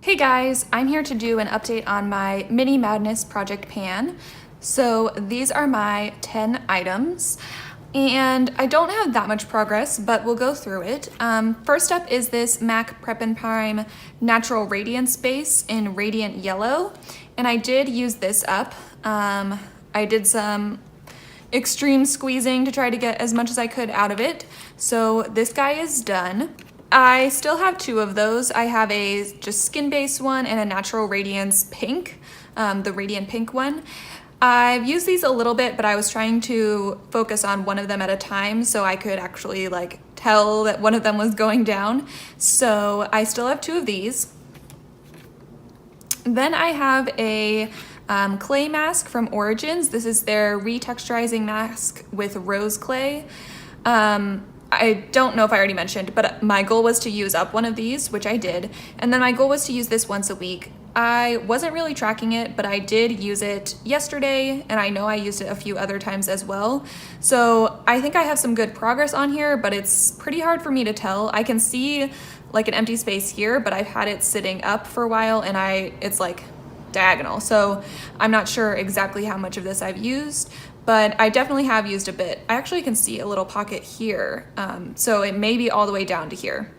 Hey guys, I'm here to do an update on my Mini Madness Project Pan. So these are my 10 items and I don't have that much progress, but we'll go through it. First up is this MAC Prep and Prime Natural Radiance Base in Radiant Yellow. And I did use this up. I did some extreme squeezing to try to get as much as I could out of it. So this guy is done. I still have two of those. I have a just skin-based one and a Natural Radiance Pink, the Radiant Pink one. I've used these a little bit, but I was trying to focus on one of them at a time so I could actually like tell that one of them was going down. So I still have two of these. Then I have a clay mask from Origins. This is their retexturizing mask with rose clay. I don't know if I already mentioned, but my goal was to use up one of these, which I did. And then my goal was to use this once a week. I wasn't really tracking it, but I did use it yesterday, and I know I used it a few other times as well. So I think I have some good progress on here, but it's pretty hard for me to tell. I can see like an empty space here, but I've had it sitting up for a while and it's like diagonal. So I'm not sure exactly how much of this I've used, but I definitely have used a bit. I actually can see a little pocket here, so it may be all the way down to here.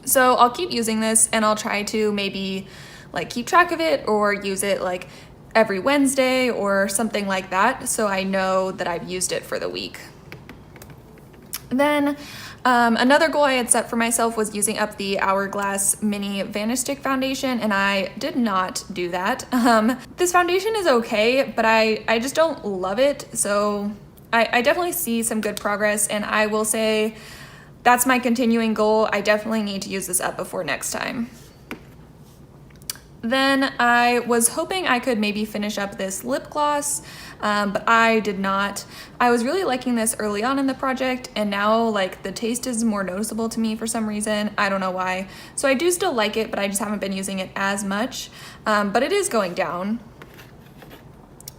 So I'll keep using this and I'll try to maybe like keep track of it or use it like every Wednesday or something like that, so I know that I've used it for the week. Then another goal I had set for myself was using up the Hourglass Mini Vanish Stick Foundation, and I did not do that. This foundation is okay, but I just don't love it, so I definitely see some good progress, and I will say that's my continuing goal. I definitely need to use this up before next time. Then I was hoping I could maybe finish up this lip gloss, but I did not. I was really liking this early on in the project, and now like the taste is more noticeable to me for some reason. I don't know why. So I do still like it, but I just haven't been using it as much, but it is going down.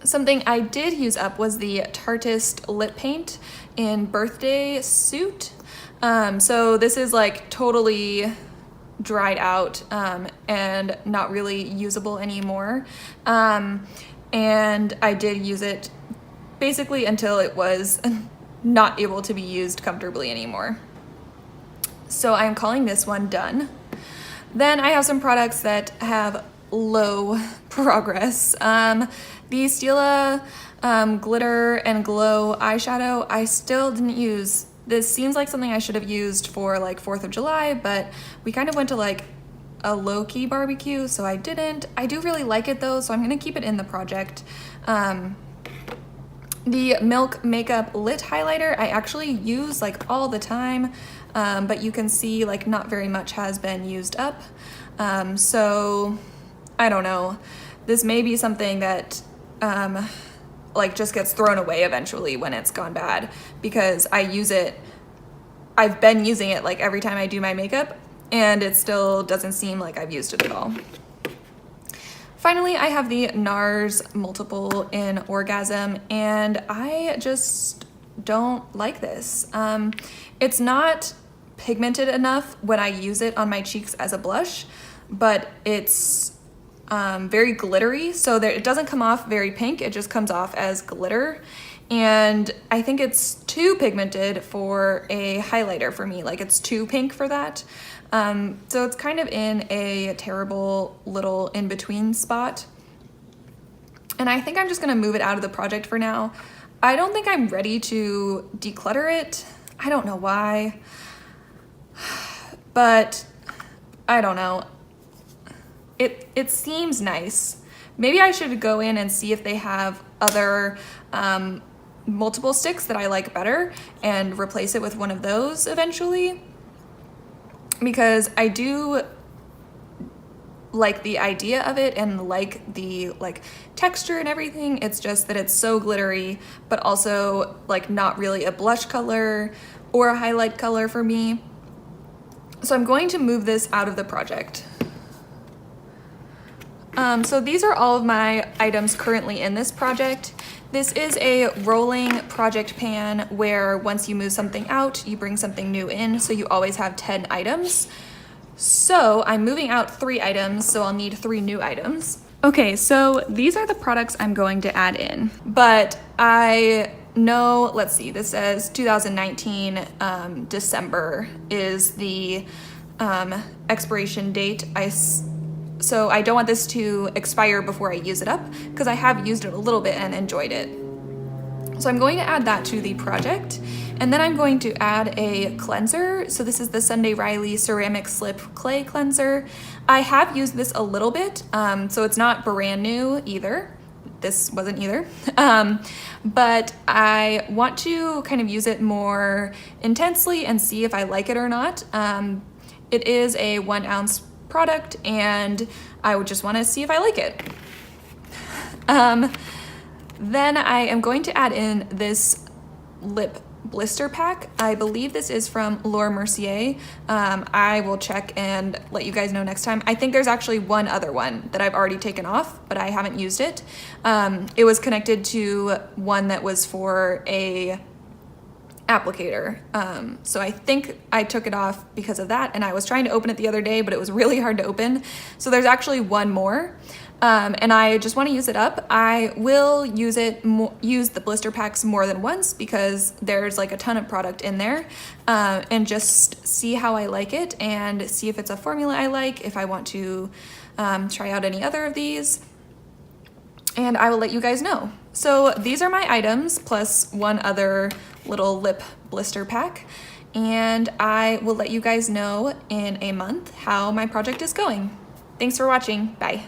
Something I did use up was the Tarte Lip Paint in Birthday Suit. So this is like totally dried out and not really usable anymore. And I did use it basically until it was not able to be used comfortably anymore. So I'm calling this one done. Then I have some products that have low progress. The Stila Glitter and Glow eyeshadow, I still didn't use. This seems like something I should have used for like 4th of July, but we kind of went to like a low-key barbecue, so I didn't. I do really like it though, so I'm gonna keep it in the project. The Milk Makeup Lit Highlighter, I actually use like all the time, but you can see like not very much has been used up. So I don't know. This may be something that like just gets thrown away eventually when it's gone bad, because I've been using it like every time I do my makeup, and it still doesn't seem like I've used it at all. Finally, I have the NARS Multiple in Orgasm, and I just don't like this. It's not pigmented enough when I use it on my cheeks as a blush, but it's very glittery, so it doesn't come off very pink, it just comes off as glitter. And I think it's too pigmented for a highlighter for me, like it's too pink for that. So it's kind of in a terrible little in-between spot. And I think I'm just gonna move it out of the project for now. I don't think I'm ready to declutter it. I don't know why, but I don't know. It seems nice. Maybe I should go in and see if they have other multiple sticks that I like better and replace it with one of those eventually, because I do like the idea of it and like the like texture and everything. It's just that it's so glittery, but also like not really a blush color or a highlight color for me. So I'm going to move this out of the project. So these are all of my items currently in this project. This is a rolling project pan where once you move something out, you bring something new in, so you always have 10 items. So I'm moving out 3 items, so I'll need 3 new items. Okay, so these are the products I'm going to add in, but I know, let's see, this says 2019 December is the expiration date. So I don't want this to expire before I use it up, because I have used it a little bit and enjoyed it. So I'm going to add that to the project, and then I'm going to add a cleanser. So this is the Sunday Riley Ceramic Slip Clay Cleanser. I have used this a little bit, so it's not brand new either. This wasn't either. But I want to kind of use it more intensely and see if I like it or not. It is a 1 ounce product, and I would just want to see if I like it. Then I am going to add in this lip blister pack. I believe this is from Laura Mercier. I will check and let you guys know next time. I think there's actually one other one that I've already taken off, but I haven't used it. It was connected to one that was for a applicator. So I think I took it off because of that, and I was trying to open it the other day, but it was really hard to open. So there's actually one more. And I just want to use it up. I will use the blister packs more than once because there's like a ton of product in there, and just see how I like it and see if it's a formula I like, if I want to try out any other of these, and I will let you guys know. So these are my items plus one other little lip blister pack, and I will let you guys know in a month how my project is going. Thanks for watching. Bye.